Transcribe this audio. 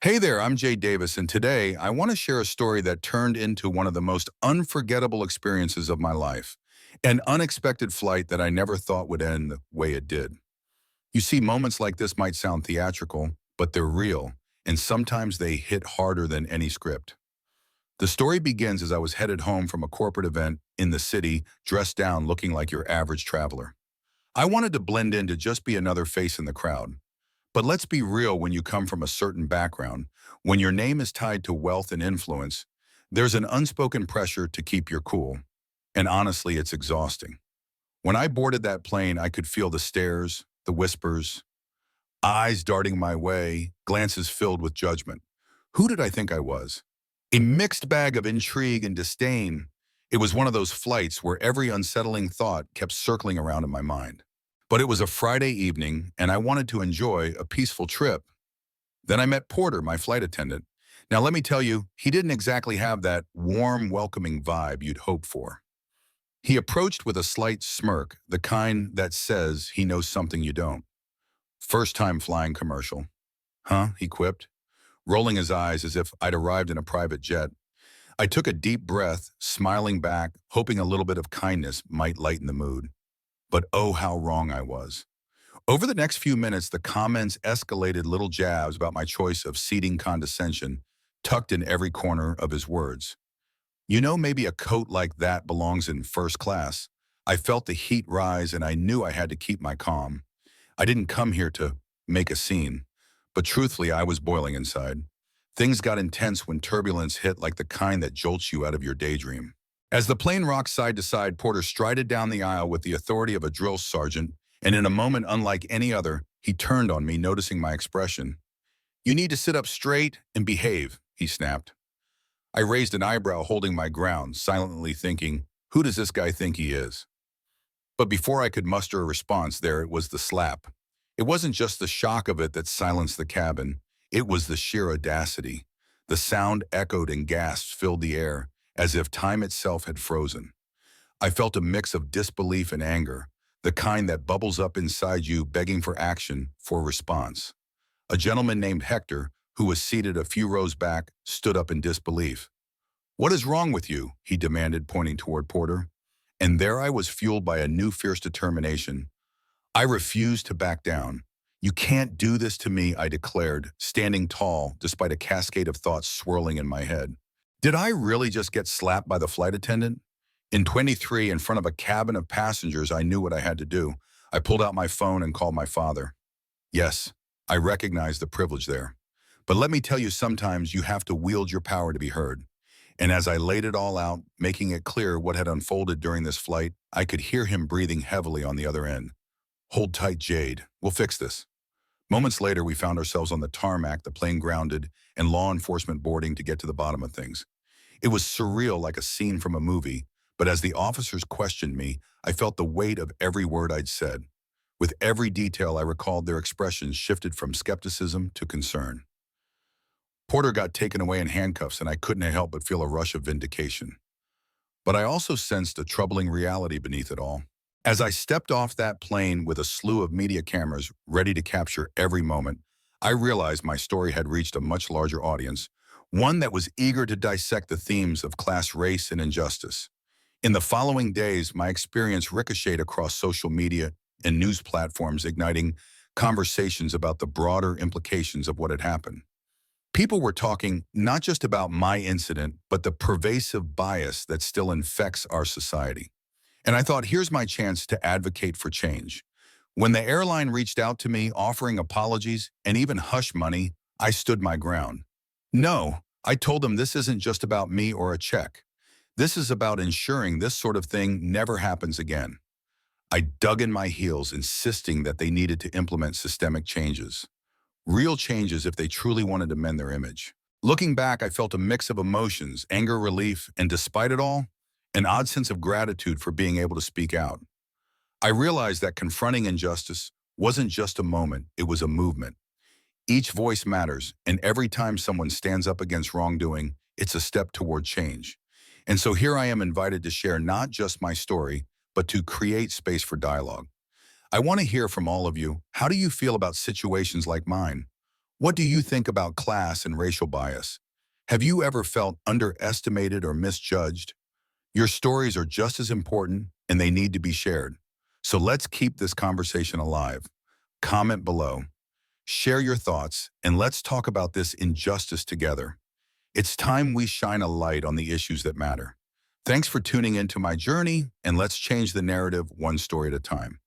Hey there, I'm Jay Davis, and today I want to share a story that turned into one of the most unforgettable experiences of my life. An unexpected flight that I never thought would end the way it did. You see, moments like this might sound theatrical, but they're real, and sometimes they hit harder than any script. The story begins as I was headed home from a corporate event in the city, dressed down looking like your average traveler. I wanted to blend in to just be another face in the crowd. But let's be real, when you come from a certain background, when your name is tied to wealth and influence, there's an unspoken pressure to keep your cool. And honestly, it's exhausting. When I boarded that plane, I could feel the stares, the whispers, eyes darting my way, glances filled with judgment. Who did I think I was? A mixed bag of intrigue and disdain. It was one of those flights where every unsettling thought kept circling around in my mind. But it was a Friday evening, and I wanted to enjoy a peaceful trip. Then I met Porter, my flight attendant. Now let me tell you, he didn't exactly have that warm, welcoming vibe you'd hope for. He approached with a slight smirk, the kind that says he knows something you don't. First time flying commercial. Huh, he quipped, rolling his eyes as if I'd arrived in a private jet. I took a deep breath, smiling back, hoping a little bit of kindness might lighten the mood. But oh, how wrong I was. Over the next few minutes, the comments escalated, little jabs about my choice of seating condescension, tucked in every corner of his words. You know, maybe a coat like that belongs in first class. I felt the heat rise, and I knew I had to keep my calm. I didn't come here to make a scene, but truthfully, I was boiling inside. Things got intense when turbulence hit, like the kind that jolts you out of your daydream. As the plane rocked side to side, Porter strided down the aisle with the authority of a drill sergeant, and in a moment unlike any other, he turned on me, noticing my expression. "You need to sit up straight and behave," he snapped. I raised an eyebrow, holding my ground, silently thinking, who does this guy think he is? But before I could muster a response, there it was, the slap. It wasn't just the shock of it that silenced the cabin. It was the sheer audacity. The sound echoed and gasps filled the air, as if time itself had frozen. I felt a mix of disbelief and anger, the kind that bubbles up inside you, begging for action, for response. A gentleman named Hector, who was seated a few rows back, stood up in disbelief. "What is wrong with you?" he demanded, pointing toward Porter. And there I was, fueled by a new fierce determination. I refused to back down. "You can't do this to me," I declared, standing tall despite a cascade of thoughts swirling in my head. Did I really just get slapped by the flight attendant? In 23, in front of a cabin of passengers, I knew what I had to do. I pulled out my phone and called my father. Yes, I recognized the privilege there. But let me tell you, sometimes you have to wield your power to be heard. And as I laid it all out, making it clear what had unfolded during this flight, I could hear him breathing heavily on the other end. "Hold tight, Jade. We'll fix this." Moments later, we found ourselves on the tarmac, the plane grounded, and law enforcement boarding to get to the bottom of things. It was surreal, like a scene from a movie, but as the officers questioned me, I felt the weight of every word I'd said. With every detail, I recalled their expressions shifted from skepticism to concern. Porter got taken away in handcuffs, and I couldn't help but feel a rush of vindication. But I also sensed a troubling reality beneath it all. As I stepped off that plane with a slew of media cameras ready to capture every moment, I realized my story had reached a much larger audience, one that was eager to dissect the themes of class, race, and injustice. In the following days, my experience ricocheted across social media and news platforms, igniting conversations about the broader implications of what had happened. People were talking not just about my incident, but the pervasive bias that still infects our society. And I thought, here's my chance to advocate for change. When the airline reached out to me, offering apologies and even hush money, I stood my ground. No, I told them, this isn't just about me or a check. This is about ensuring this sort of thing never happens again. I dug in my heels, insisting that they needed to implement systemic changes. Real changes if they truly wanted to mend their image. Looking back, I felt a mix of emotions, anger, relief, and despite it all, an odd sense of gratitude for being able to speak out. I realized that confronting injustice wasn't just a moment, it was a movement. Each voice matters, and every time someone stands up against wrongdoing, it's a step toward change. And so here I am, invited to share not just my story, but to create space for dialogue. I want to hear from all of you. How do you feel about situations like mine? What do you think about class and racial bias? Have you ever felt underestimated or misjudged? Your stories are just as important and they need to be shared. So let's keep this conversation alive. Comment below, share your thoughts, and let's talk about this injustice together. It's time we shine a light on the issues that matter. Thanks for tuning into my journey, and let's change the narrative one story at a time.